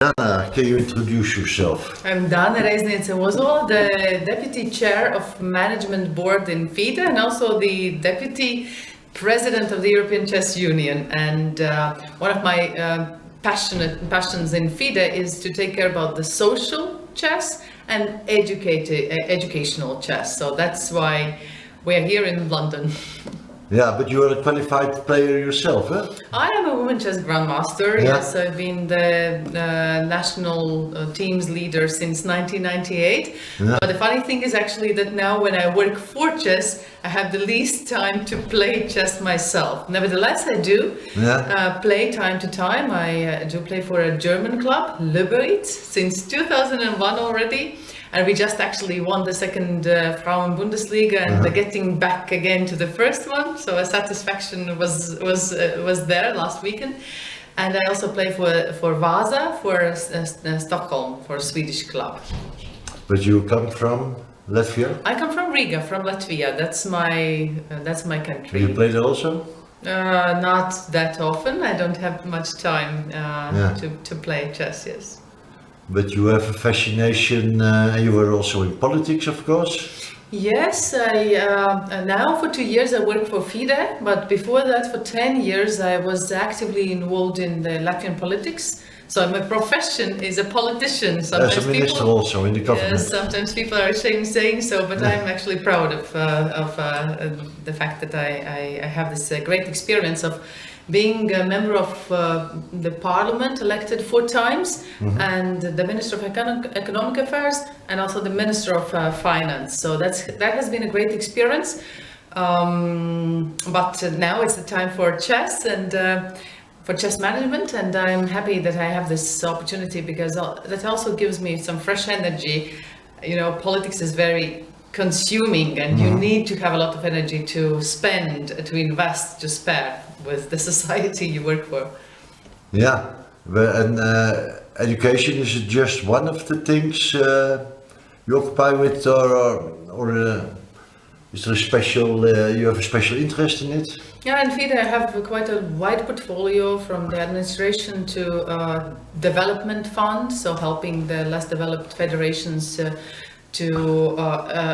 Dana, can you introduce yourself? I'm Dana Reizniece Ozola, the Deputy Chair of Management Board in FIDE and also the Deputy President of the European Chess Union. And one of my passions in FIDE is to take care about the social chess and educational chess. So that's why we're here in London. Yeah, but you are a qualified player yourself, huh? I am a women chess grandmaster. Yeah. Yes, I've been the national team's leader since 1998. Yeah. But the funny thing is actually that now when I work for chess, I have the least time to play chess myself. Nevertheless, I do play time to time. I do play for a German club, Liberate, since 2001 already. And we just actually won the second Frauen Bundesliga and getting back again to the first one. So a satisfaction was there last weekend. And I also play for Vasa, for Stockholm, for a Swedish club. But you come from Latvia? I come from Riga, from Latvia. That's my country. You play there also? Not that often. I don't have much time to play chess. Yes. But you have a fascination, and you were also in politics, of course. Yes, now for 2 years I work for FIDE, but before that for 10 years I was actively involved in the Latvian politics. So my profession is a politician. As a minister also in the government. Yes, sometimes people are ashamed saying so, but I'm actually proud of the fact that I have this great experience of being a member of the parliament, elected 4 times, and the Minister of Economic Affairs, and also the Minister of Finance. So that has been a great experience. But now it's the time for chess and for chess management, and I'm happy that I have this opportunity because that also gives me some fresh energy. You know, politics is very consuming, and you need to have a lot of energy to spend, to invest, to spare with the society you work for. Yeah, and education is just one of the things you occupy with, or is there a special? You have a special interest in it? Yeah, in FIDE I have quite a wide portfolio from the administration to development fund, so helping the less developed federations to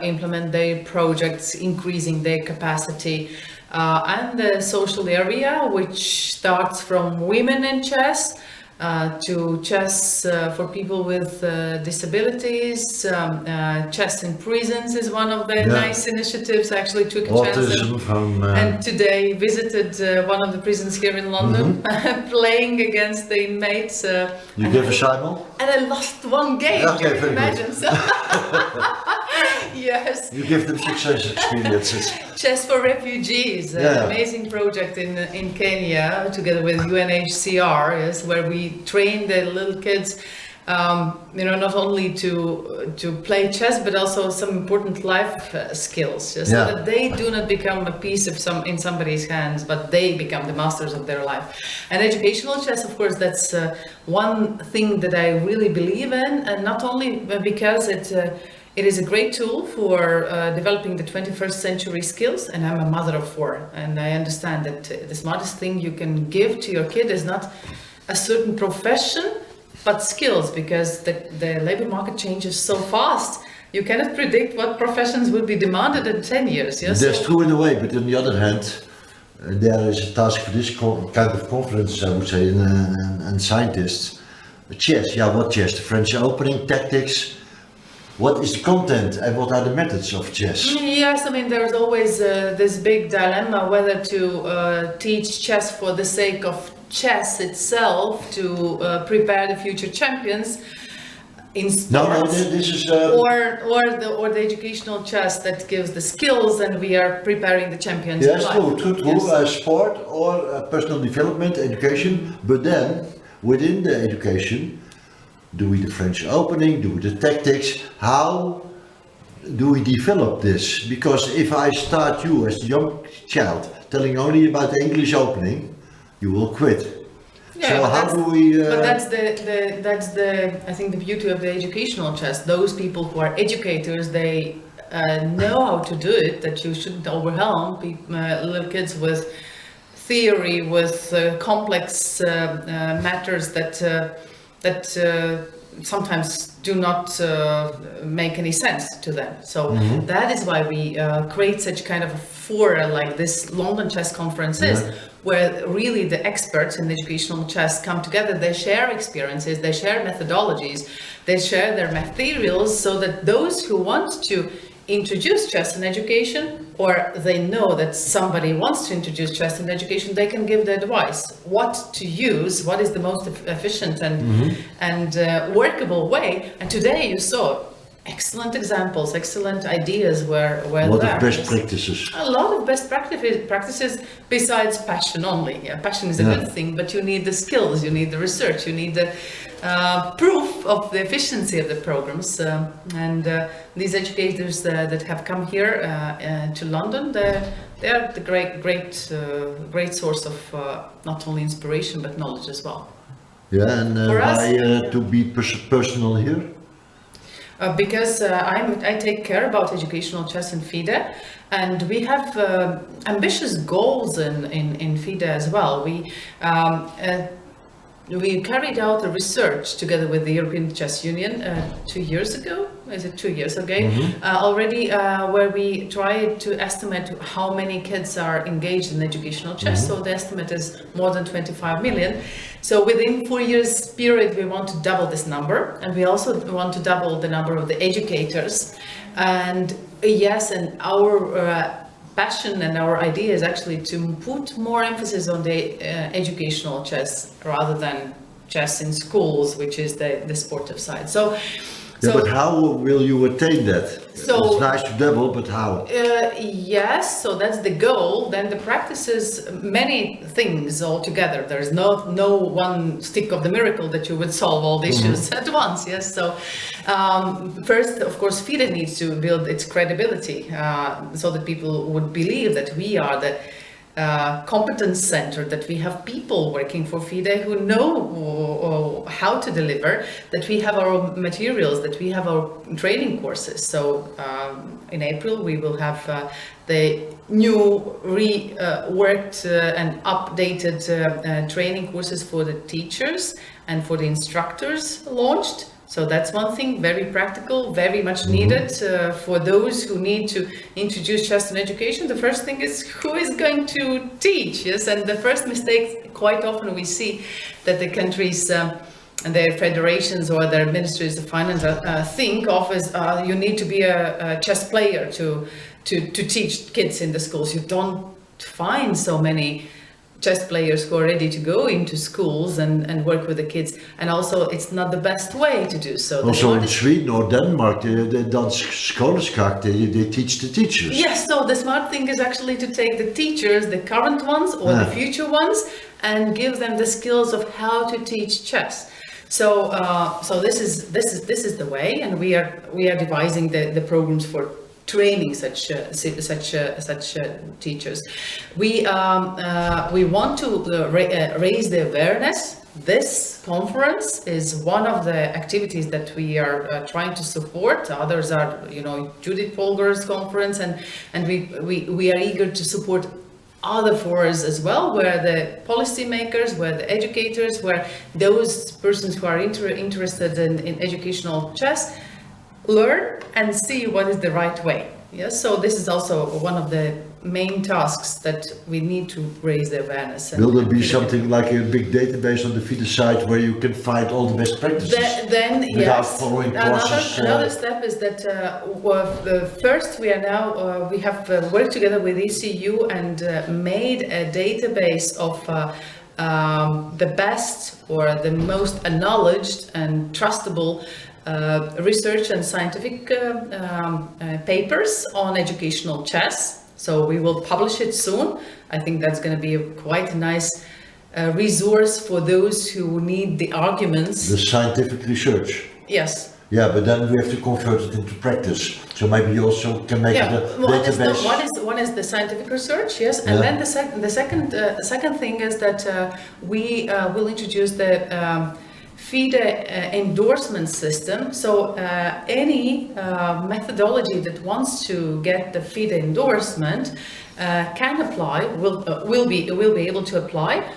implement their projects, increasing their capacity, and the social area, which starts from women in chess to chess for people with disabilities. Chess in prisons is one of the nice initiatives. I actually took a chance and today visited one of the prisons here in London, playing against the inmates. You gave a Simon? And I lost one game, Okay, can you imagine? So yes. You give them success experiences. Chess for Refugees, an amazing project in Kenya, together with UNHCR, yes, where we train the little kids, not only to play chess, but also some important life skills, so that they do not become a piece of in somebody's hands, but they become the masters of their life. And educational chess, of course, that's one thing that I really believe in, and not only because it is a great tool for developing the 21st century skills, and I'm a mother of 4, and I understand that the smartest thing you can give to your kid is not a certain profession, but skills, because the labor market changes so fast. You cannot predict what professions will be demanded in 10 years. Yes? That's true in a way, but on the other hand, there is a task for this kind of conference, I would say, and scientists. Chess, what chess? The French opening, tactics. What is the content and what are the methods of chess? Yes, I mean, there's always this big dilemma whether to teach chess for the sake of chess itself, to prepare the future champions in sports, this is or the educational chess that gives the skills, and we are preparing the champions. Yes, true. Yes. Sport or personal development, education, but then within the education, do we the French opening, do we the tactics, how do we develop this? Because if I start you as a young child telling only about the English opening, you will quit. Yeah, so how do we? But that's the I think the beauty of the educational chess. Those people who are educators, they know how to do it. That you shouldn't overwhelm little kids with theory, with complex matters that that sometimes do not make any sense to them. So that is why we create such kind of a fora like this London Chess Conferences, where really the experts in educational chess come together. They share experiences, they share methodologies, they share their materials, so that those who want to introduce chess in education, or they know that somebody wants to introduce chess in education, they can give the advice what to use, what is the most efficient and workable way. And today you saw excellent examples, excellent ideas where a lot of best practices. A lot of best practices besides passion only. Yeah, passion is a good thing, but you need the skills, you need the research, you need the proof of the efficiency of the programs. And these educators that have come here to London, they are the great source of not only inspiration but knowledge as well. Yeah, and why to be personal here? Because I take care about educational chess in FIDE, and we have ambitious goals in FIDE as well. We carried out a research together with the European Chess Union 2 years ago. Is it 2 years ago? Already, where we tried to estimate how many kids are engaged in educational chess. So the estimate is more than 25 million. So within 4 years period, we want to double this number, and we also want to double the number of the educators. And yes, and our passion and our idea is actually to put more emphasis on the educational chess rather than chess in schools, which is the sportive side. Yeah, but how will you attain that? It's nice to double, but how? Yes, so that's the goal. Then the practice is many things all together. There's no one stick of the miracle that you would solve all the issues at once. Yes, so first, of course, FIDE needs to build its credibility so that people would believe that we are the competence center, that we have people working for FIDE who know how to deliver, that we have our materials, that we have our training courses. So in April we will have the new reworked and updated training courses for the teachers and for the instructors launched. So that's one thing, very practical, very much needed for those who need to introduce chess in education. The first thing is who is going to teach, yes? And the first mistake, quite often we see that the countries and their federations or their ministries of finance think of as you need to be a chess player to teach kids in the schools. You don't find so many chess players who are ready to go into schools and work with the kids, and also it's not the best way to do so. Also in Sweden or Denmark, the Dutch Skolenskak, they teach the teachers. Yes, so the smart thing is actually to take the teachers, the current ones or the future ones, and give them the skills of how to teach chess. So this is the way, and we are devising the programs for training such teachers. We want to raise the awareness. This conference is one of the activities that we are trying to support. Others are, Judith Polgar's conference, and we are eager to support other forums as well, where the policymakers, where the educators, where those persons who are interested in educational chess learn and see what is the right way. Yes, so this is also one of the main tasks that we need to raise the awareness. Will there be something like a big database on the FIDE site where you can find all the best practices? Then without yes. following courses? Another step is that first we are now we have worked together with ECU and made a database of the best or the most acknowledged and trustable research and scientific papers on educational chess. So we will publish it soon. I think that's going to be quite a nice resource for those who need the arguments. The scientific research. Yes. Yeah, but then we have to convert it into practice. So maybe you also can make it a database. One is the scientific research, yes, and then the second thing is that we will introduce the FIDE endorsement system. So any methodology that wants to get the FIDE endorsement can apply, will be able to apply.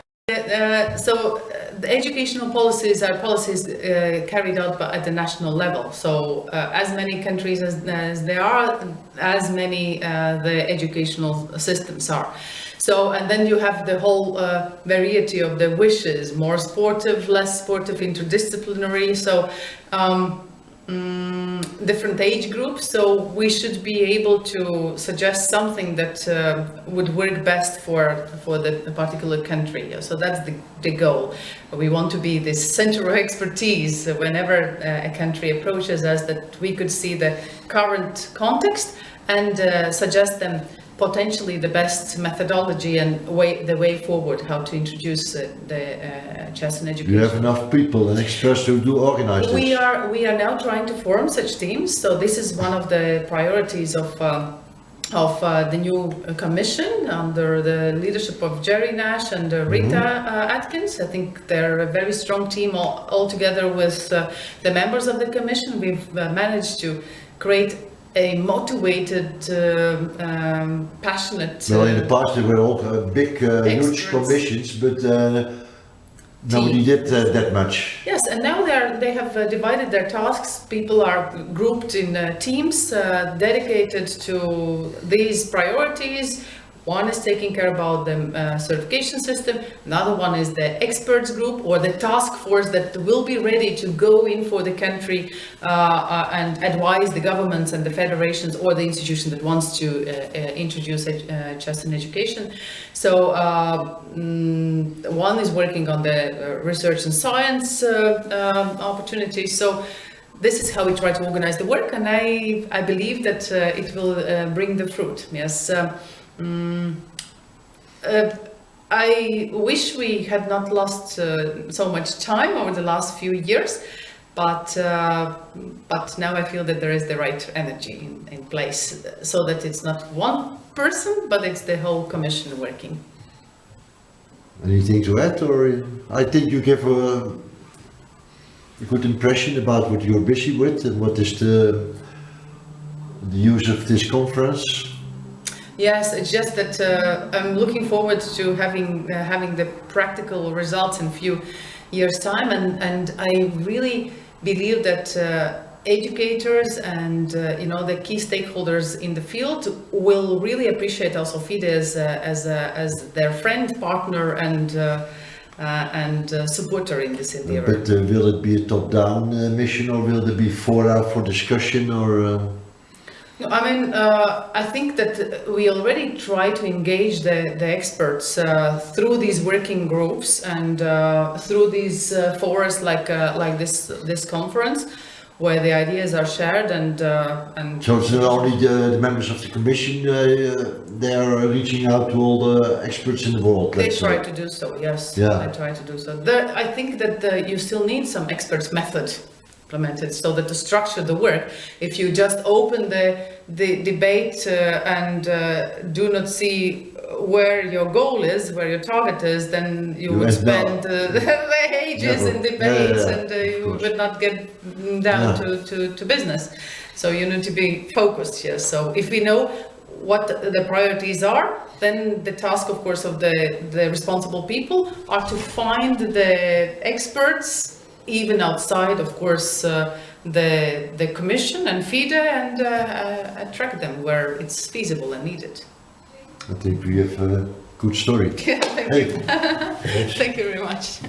The educational policies are policies carried out at the national level. So as many countries as there are, as many the educational systems are. So, and then you have the whole variety of the wishes, more sportive, less sportive, interdisciplinary. So different age groups, so we should be able to suggest something that would work best for the particular country. So that's the goal. We want to be this center of expertise whenever a country approaches us, that we could see the current context and suggest them potentially the best methodology and the way forward, how to introduce the chess in education. You have enough people and experts to organize this? We are now trying to form such teams. So this is one of the priorities of the new commission under the leadership of Jerry Nash and Rita Atkins. I think they're a very strong team all together with the members of the commission. We've managed to create a motivated, passionate. Well, in the past there were all big, huge commissions, but nobody did that much. Yes, and now they have divided their tasks. People are grouped in teams dedicated to these priorities. One is taking care about the certification system. Another one is the experts group or the task force that will be ready to go in for the country and advise the governments and the federations or the institution that wants to introduce chess in education. So one is working on the research and science opportunities. So this is how we try to organize the work, and I believe that it will bring the fruit. Yes. I wish we had not lost so much time over the last few years, but now I feel that there is the right energy in place, so that it's not one person, but it's the whole commission working. Anything to add, or I think you give a good impression about what you're busy with and what is the use of this conference. Yes, it's just that I'm looking forward to having the practical results in a few years' time, and I really believe that educators and the key stakeholders in the field will really appreciate also FIDE as their friend, partner, and supporter in this endeavor. But will it be a top-down mission, or will there be fora for discussion, or? I mean, I think that we already try to engage the experts through these working groups and through these forums like this conference, where the ideas are shared and. So it's not only the members of the commission; they are reaching out to all the experts in the world. They try to do so. Yes. Yeah. They try to do so. I think that you still need some experts method implemented, so that to structure the work, if you just open the debate and do not see where your goal is, where your target is, then you would spend ages in debates and you would not get down to business. So you need to be focused here. So if we know what the priorities are, then the task, of course, of the responsible people are to find the experts, even outside, of course, the commission and FIDE, and attract them where it's feasible and needed. I think we have a good story. Yeah, thank you. Thank you very much.